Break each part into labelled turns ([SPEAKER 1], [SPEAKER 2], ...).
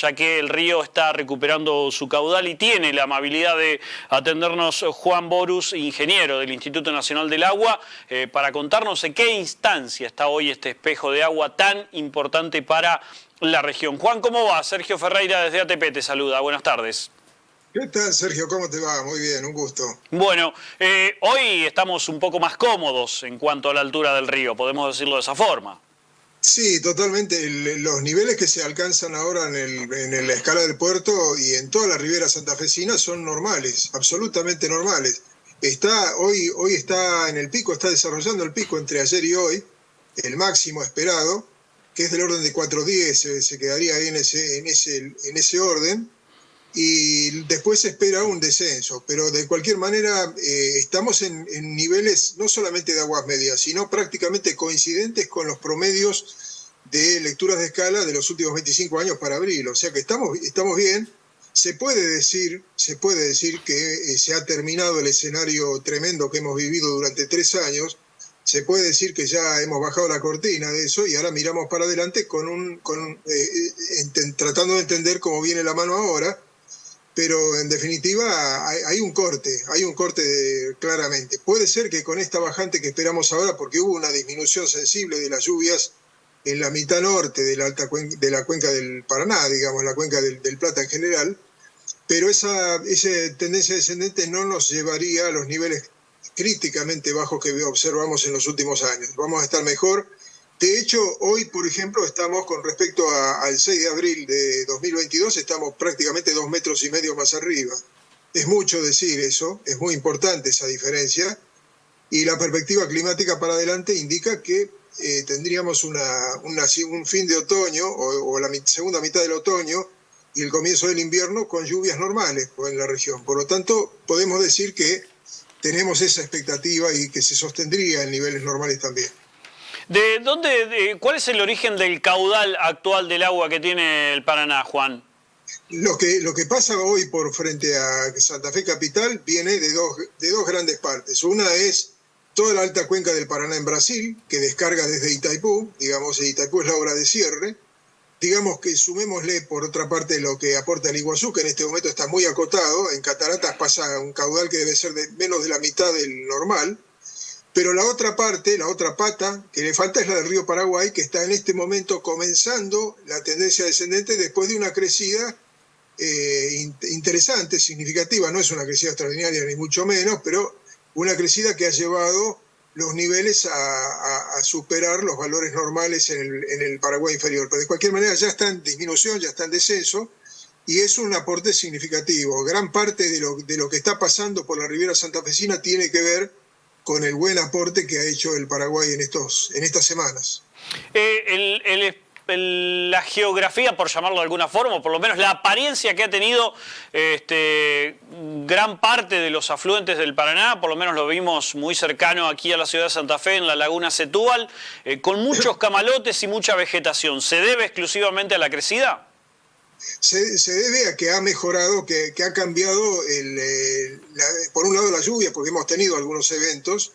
[SPEAKER 1] ya que el río está recuperando su caudal y tiene la amabilidad de atendernos Juan Borus, ingeniero del Instituto Nacional del Agua, para contarnos en qué instancia está hoy este espejo de agua tan importante para la región. Juan, ¿cómo va? Sergio Ferreira desde ATP te saluda. Buenas tardes.
[SPEAKER 2] ¿Qué tal, Sergio? ¿Cómo te va? Muy bien, un gusto.
[SPEAKER 1] Bueno, hoy estamos un poco más cómodos en cuanto a la altura del río, podemos decirlo de esa forma.
[SPEAKER 2] Sí, totalmente. Los niveles que se alcanzan ahora en la escala del puerto y en toda la ribera santafesina son normales, absolutamente normales. Hoy está en el pico, está desarrollando el pico entre ayer y hoy, el máximo esperado, que es del orden de 410, se quedaría ahí en ese orden. Y después se espera un descenso, pero de cualquier manera estamos en niveles no solamente de aguas medias, sino prácticamente coincidentes con los promedios de lecturas de escala de los últimos 25 años para abril, o sea que estamos bien. Se puede decir que se ha terminado el escenario tremendo que hemos vivido durante 3 años, se puede decir que ya hemos bajado la cortina de eso y ahora miramos para adelante tratando de entender cómo viene la mano ahora. Pero en definitiva hay un corte claramente. Puede ser que con esta bajante que esperamos ahora, porque hubo una disminución sensible de las lluvias en la mitad norte de la cuenca del Paraná, digamos, la cuenca del Plata en general, pero esa tendencia descendente no nos llevaría a los niveles críticamente bajos que observamos en los últimos años. Vamos a estar mejor. De hecho, hoy, por ejemplo, estamos con respecto al 6 de abril de 2022, estamos prácticamente 2,5 metros más arriba. Es mucho decir eso, es muy importante esa diferencia, y la perspectiva climática para adelante indica que tendríamos un fin de otoño o la segunda mitad del otoño y el comienzo del invierno con lluvias normales en la región. Por lo tanto, podemos decir que tenemos esa expectativa y que se sostendría en niveles normales también.
[SPEAKER 1] ¿Cuál es el origen del caudal actual del agua que tiene el Paraná, Juan?
[SPEAKER 2] Lo que pasa hoy por frente a Santa Fe Capital viene de dos grandes partes. Una es toda la alta cuenca del Paraná en Brasil, que descarga desde Itaipú, digamos, Itaipú es la obra de cierre. Digamos que sumémosle por otra parte lo que aporta el Iguazú, que en este momento está muy acotado. En Cataratas pasa un caudal que debe ser de menos de la mitad del normal. Pero la otra parte, la otra pata que le falta es la del río Paraguay, que está en este momento comenzando la tendencia descendente después de una crecida interesante, significativa. No es una crecida extraordinaria ni mucho menos, pero una crecida que ha llevado los niveles a superar los valores normales en el Paraguay inferior. Pero de cualquier manera ya está en disminución, ya está en descenso, y es un aporte significativo. Gran parte de lo que está pasando por la ribera santafesina tiene que ver con el buen aporte que ha hecho el Paraguay en estas semanas.
[SPEAKER 1] La geografía, por llamarlo de alguna forma, o por lo menos la apariencia que ha tenido gran parte de los afluentes del Paraná, por lo menos lo vimos muy cercano aquí a la ciudad de Santa Fe, en la laguna Setúbal, con muchos camalotes y mucha vegetación. ¿Se debe exclusivamente a la crecida?
[SPEAKER 2] Se debe a que ha mejorado, que ha cambiado, por un lado la lluvia, porque hemos tenido algunos eventos.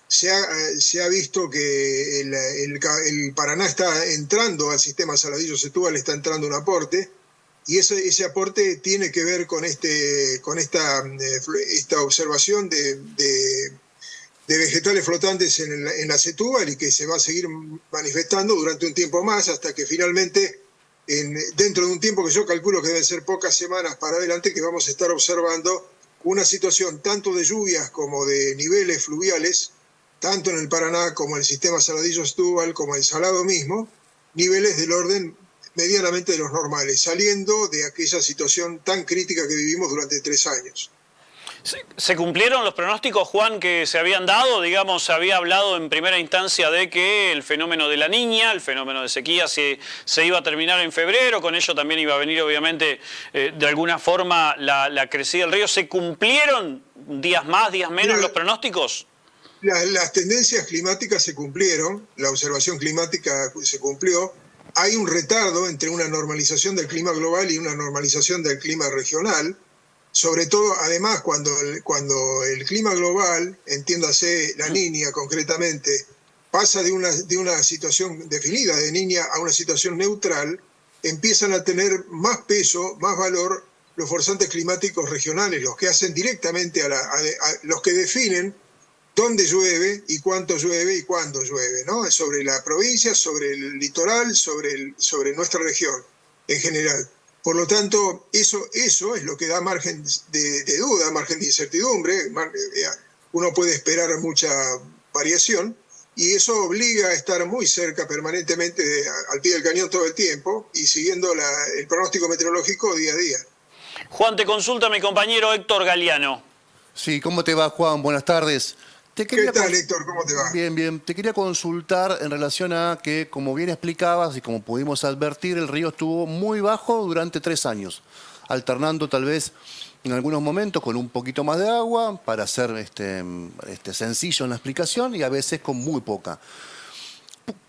[SPEAKER 2] Se ha visto que el Paraná está entrando al sistema Saladillo-Setúbal, está entrando un aporte, y ese aporte tiene que ver con esta observación de vegetales flotantes en la Setúbal, y que se va a seguir manifestando durante un tiempo más hasta que finalmente dentro de un tiempo que yo calculo que deben ser pocas semanas para adelante, que vamos a estar observando una situación tanto de lluvias como de niveles fluviales, tanto en el Paraná como en el sistema Saladillo-Setúbal, como en el Salado mismo, niveles del orden medianamente de los normales, saliendo de aquella situación tan crítica que vivimos durante 3 años.
[SPEAKER 1] ¿Se cumplieron los pronósticos, Juan, que se habían dado? Digamos, se había hablado en primera instancia de que el fenómeno de la Niña, el fenómeno de sequía, se iba a terminar en febrero. Con ello también iba a venir, obviamente, de alguna forma la crecida del río. ¿Se cumplieron días más, días menos los pronósticos?
[SPEAKER 2] Las tendencias climáticas se cumplieron, la observación climática se cumplió. Hay un retardo entre una normalización del clima global y una normalización del clima regional. Sobre todo, además, cuando el clima global, entiéndase la Niña concretamente, pasa de una situación definida de Niña a una situación neutral, empiezan a tener más peso, más valor los forzantes climáticos regionales, los que hacen directamente los que definen dónde llueve y cuánto llueve y cuándo llueve, ¿no? Sobre la provincia, sobre el litoral, sobre nuestra región en general. Por lo tanto, eso es lo que da margen de duda, margen de incertidumbre. Uno puede esperar mucha variación y eso obliga a estar muy cerca permanentemente al pie del cañón todo el tiempo y siguiendo el pronóstico meteorológico día a día.
[SPEAKER 1] Juan, te consulta mi compañero Héctor Galeano.
[SPEAKER 3] Sí, ¿cómo te va, Juan? Buenas tardes.
[SPEAKER 2] ¿Qué tal, Héctor? ¿Cómo te va?
[SPEAKER 3] Bien, bien. Te quería consultar en relación a que, como bien explicabas y como pudimos advertir, el río estuvo muy bajo durante 3 años, alternando tal vez en algunos momentos con un poquito más de agua para ser sencillo en la explicación y a veces con muy poca.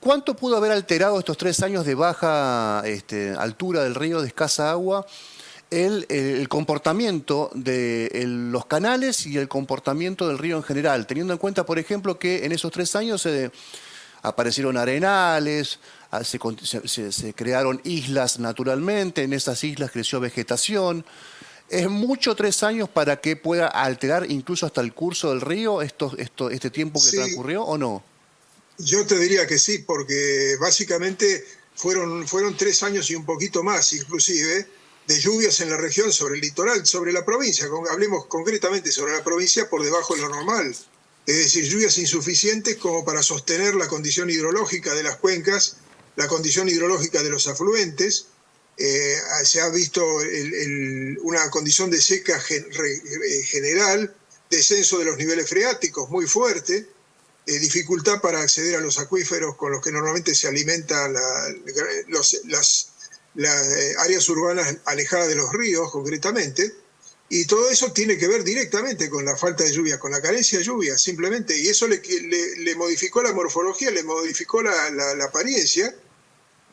[SPEAKER 3] ¿Cuánto pudo haber alterado estos 3 años de baja altura del río, de escasa agua, el comportamiento de los canales y el comportamiento del río en general, teniendo en cuenta, por ejemplo, que en esos 3 años aparecieron arenales, se crearon islas naturalmente, en esas islas creció vegetación? ¿Es mucho 3 años para que pueda alterar incluso hasta el curso del río este tiempo que transcurrió o no?
[SPEAKER 2] Yo te diría que sí, porque básicamente fueron 3 años y un poquito más inclusive, de lluvias en la región, sobre el litoral, sobre la provincia, hablemos concretamente sobre la provincia por debajo de lo normal. Es decir, lluvias insuficientes como para sostener la condición hidrológica de las cuencas, la condición hidrológica de los afluentes. Se ha visto una condición de seca general, descenso de los niveles freáticos muy fuerte, dificultad para acceder a los acuíferos con los que normalmente se alimentan las áreas urbanas alejadas de los ríos, concretamente, y todo eso tiene que ver directamente con la falta de lluvia, con la carencia de lluvia, simplemente, y eso le modificó la morfología, le modificó la apariencia,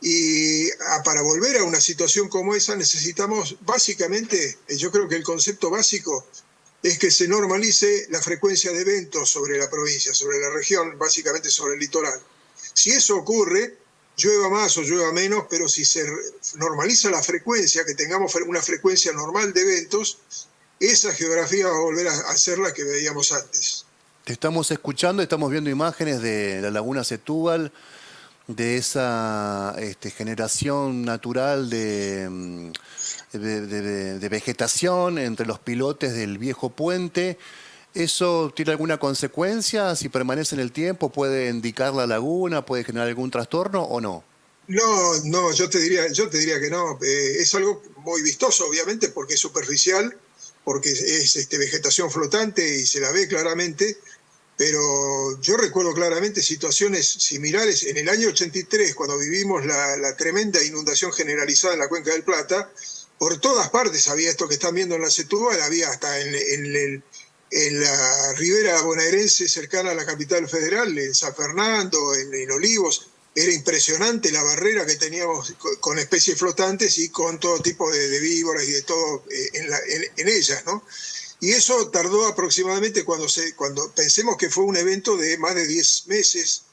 [SPEAKER 2] y para volver a una situación como esa necesitamos, básicamente, yo creo que el concepto básico es que se normalice la frecuencia de eventos sobre la provincia, sobre la región, básicamente sobre el litoral. Si eso ocurre, llueva más o llueva menos, pero si se normaliza la frecuencia, que tengamos una frecuencia normal de eventos, esa geografía va a volver a ser la que veíamos antes.
[SPEAKER 3] Te estamos escuchando, estamos viendo imágenes de la laguna Setúbal, de esa generación natural de vegetación entre los pilotes del viejo puente. ¿Eso tiene alguna consecuencia? Si permanece en el tiempo, ¿puede indicar la laguna? ¿Puede generar algún trastorno o no?
[SPEAKER 2] No, yo te diría que no. Es algo muy vistoso, obviamente, porque es superficial, porque es vegetación flotante y se la ve claramente, pero yo recuerdo claramente situaciones similares en el año 83, cuando vivimos la tremenda inundación generalizada en la Cuenca del Plata. Por todas partes había esto que están viendo en la Setúbal, había hasta en la ribera bonaerense cercana a la capital federal, en San Fernando, en Olivos. Era impresionante la barrera que teníamos con especies flotantes y con todo tipo de víboras y de todo en ellas, ¿no? Y eso tardó aproximadamente, cuando pensemos que fue un evento de más de 10 meses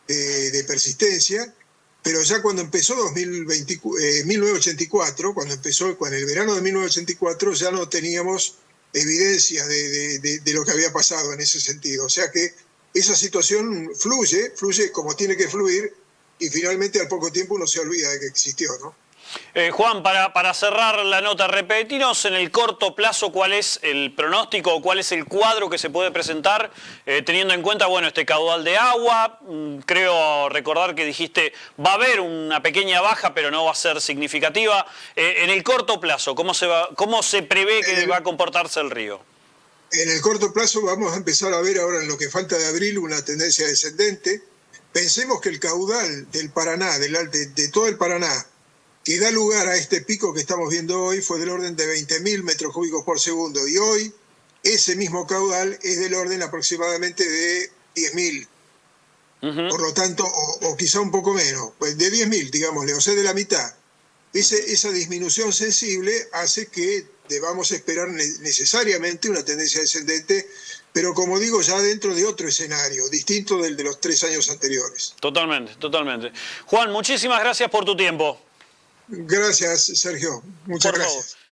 [SPEAKER 2] de persistencia, pero ya cuando empezó 1984, cuando empezó con el verano de 1984, ya no teníamos evidencia de lo que había pasado en ese sentido. O sea que esa situación fluye como tiene que fluir, y finalmente al poco tiempo uno se olvida de que existió, ¿no?
[SPEAKER 1] Juan, para cerrar la nota, repetinos en el corto plazo cuál es el pronóstico o cuál es el cuadro que se puede presentar, teniendo en cuenta, bueno, este caudal de agua. Creo recordar que dijiste va a haber una pequeña baja, pero no va a ser significativa. En el corto plazo, ¿cómo se prevé que va a comportarse el río?
[SPEAKER 2] En el corto plazo vamos a empezar a ver ahora, en lo que falta de abril, una tendencia descendente. Pensemos que el caudal del Paraná, de todo el Paraná, que da lugar a este pico que estamos viendo hoy, fue del orden de 20.000 metros cúbicos por segundo. Y hoy ese mismo caudal es del orden aproximadamente de 10.000. Por lo tanto, o quizá un poco menos, pues de 10.000, digámosle, o sea, de la mitad. Esa disminución sensible hace que debamos esperar necesariamente una tendencia descendente, pero como digo, ya dentro de otro escenario, distinto del de los 3 años anteriores.
[SPEAKER 1] Totalmente, totalmente. Juan, muchísimas gracias por tu tiempo.
[SPEAKER 2] Gracias, Sergio. Muchas
[SPEAKER 1] Por
[SPEAKER 2] gracias.
[SPEAKER 1] favor.